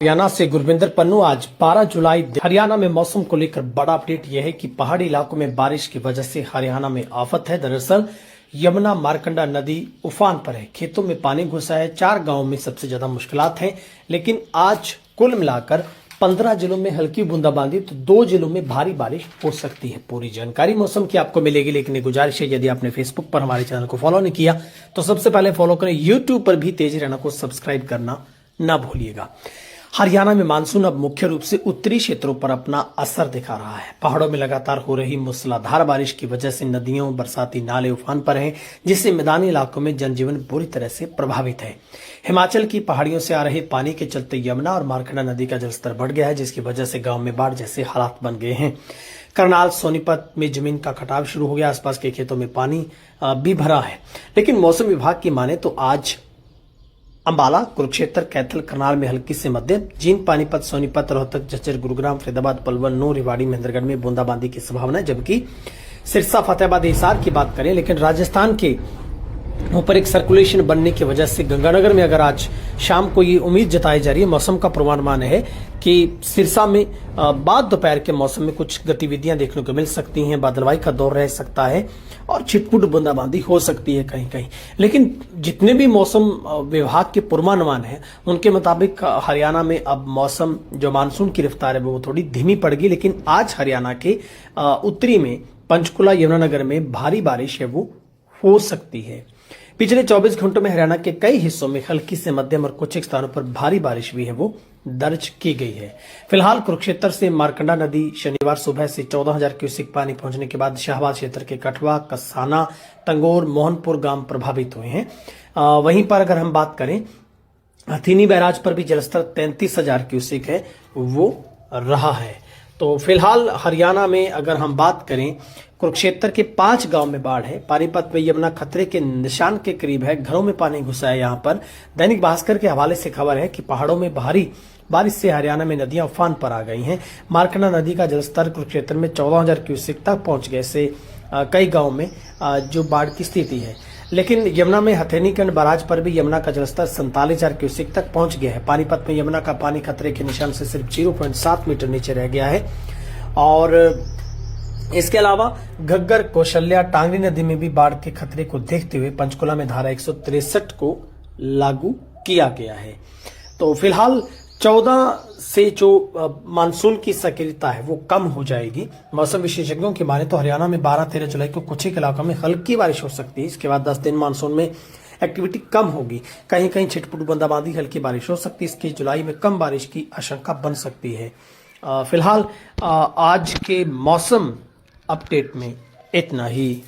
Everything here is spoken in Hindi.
हरियाणा से गुरविंदर पन्नू। आज 12 जुलाई हरियाणा में मौसम को लेकर बड़ा अपडेट यह है कि पहाड़ी इलाकों में बारिश की वजह से हरियाणा में आफत है। दरअसल यमुना मारकंडा नदी उफान पर है, खेतों में पानी घुसा है, 4 गांवों में सबसे ज्यादा मुश्किलात हैं। लेकिन आज कुल मिलाकर 15 जिलों में हल्की बूंदाबांदी तो 2 जिलों में भारी बारिश हो सकती है। पूरी जानकारी मौसम की आपको मिलेगी, लेकिन एक गुजारिश है, यदि आपने फेसबुक पर हमारे चैनल को फॉलो नहीं किया तो सबसे पहले फॉलो करें। यूट्यूब पर भी तेजी रहना को सब्सक्राइब करना ना भूलिएगा। हरियाणा में मानसून अब मुख्य रूप से उत्तरी क्षेत्रों पर अपना असर दिखा रहा है। पहाड़ों में लगातार हो रही मूसलाधार बारिश की वजह से नदियों, बरसाती नाले उफान पर हैं, जिससे मैदानी इलाकों में जनजीवन बुरी तरह से प्रभावित है। हिमाचल की पहाड़ियों से आ रहे पानी के चलते यमुना और मारकंडा नदी का जलस्तर बढ़ गया है, जिसकी वजह से गांव में बाढ़ जैसे हालात बन गए हैं। करनाल, सोनीपत में जमीन का कटाव शुरू हो गया, आसपास के खेतों में पानी भी भरा है। लेकिन मौसम विभाग की माने तो आज अंबाला, कुरुक्षेत्र, कैथल, करनाल में हल्की से मध्यम, जींद, पानीपत, सोनीपत, रोहतक, झज्जर, गुरुग्राम, फरीदाबाद, पलवल, नूंह, रेवाड़ी, महेंद्रगढ़ में बूंदाबांदी की संभावना है। जबकि सिरसा, फतेहाबाद, हिसार की बात करें, लेकिन राजस्थान के ऊपर एक सर्कुलेशन बनने की वजह से गंगानगर में अगर आज शाम को ये उम्मीद जताई जा रही है, मौसम का पूर्वानुमान है कि सिरसा में बाद दोपहर के मौसम में कुछ गतिविधियां देखने को मिल सकती हैं, बादलवाई का दौर रह सकता है और छिटपुट बूंदाबांदी हो सकती है कहीं कहीं। लेकिन जितने भी मौसम विभाग के पूर्वानुमान है, उनके मुताबिक हरियाणा में अब मौसम जो मानसून की रफ्तार है वो थोड़ी धीमी पड़ेगी। लेकिन आज हरियाणा के उत्तरी में पंचकुला, यमुनानगर में भारी बारिश है वो हो सकती है। पिछले 24 घंटों में हरियाणा के कई हिस्सों में हल्की से मध्यम और कुछ स्थानों पर भारी बारिश भी है वो दर्ज की गई है। फिलहाल कुरुक्षेत्र से मारकंडा नदी शनिवार सुबह से 14,000 क्यूसेक पानी पहुंचने के बाद शाहबाद क्षेत्र के कठवा, कसाना, तंगोर, मोहनपुर गांव प्रभावित हुए हैं। वहीं पर अगर हम बात करें, हथीनी बैराज पर भी जलस्तर 33,000 क्यूसेक है वो रहा है। तो फिलहाल हरियाणा में अगर हम बात करें, कुरुक्षेत्र के 5 गांव में बाढ़ है। पानीपत में यमुना खतरे के निशान के करीब है, घरों में पानी घुसा है। यहाँ पर दैनिक भास्कर के हवाले से खबर है कि पहाड़ों में भारी बारिश से हरियाणा में नदियां उफान पर आ गई हैं। मारकंडा नदी का जलस्तर कुरुक्षेत्र में 14,000 क्यूसेक तक पहुंच गए से कई गाँव में जो बाढ़ की स्थिति है। लेकिन यमुना में हथेनीकंड बैराज पर भी यमुना का जलस्तर 47,000 क्यूसेक तक पहुंच गया है। पानीपत में यमुना का पानी खतरे के निशान से सिर्फ 0.7 मीटर नीचे रह गया है। और इसके अलावा घग्गर, कौशल्या, टांगरी नदी में भी बाढ़ के खतरे को देखते हुए पंचकुला में धारा 163 को लागू किया गया है। तो फिलहाल 14 से जो मानसून की सक्रियता है वो कम हो जाएगी। मौसम विशेषज्ञों की माने तो हरियाणा में 12-13 जुलाई को कुछ ही इलाकों में हल्की बारिश हो सकती है। इसके बाद 10 दिन मानसून में एक्टिविटी कम होगी, कहीं कहीं छिटपुट बूंदाबांदी, हल्की बारिश हो सकती है। इसकी जुलाई में कम बारिश की आशंका बन सकती है। फिलहाल आज के मौसम अपडेट में इतना ही।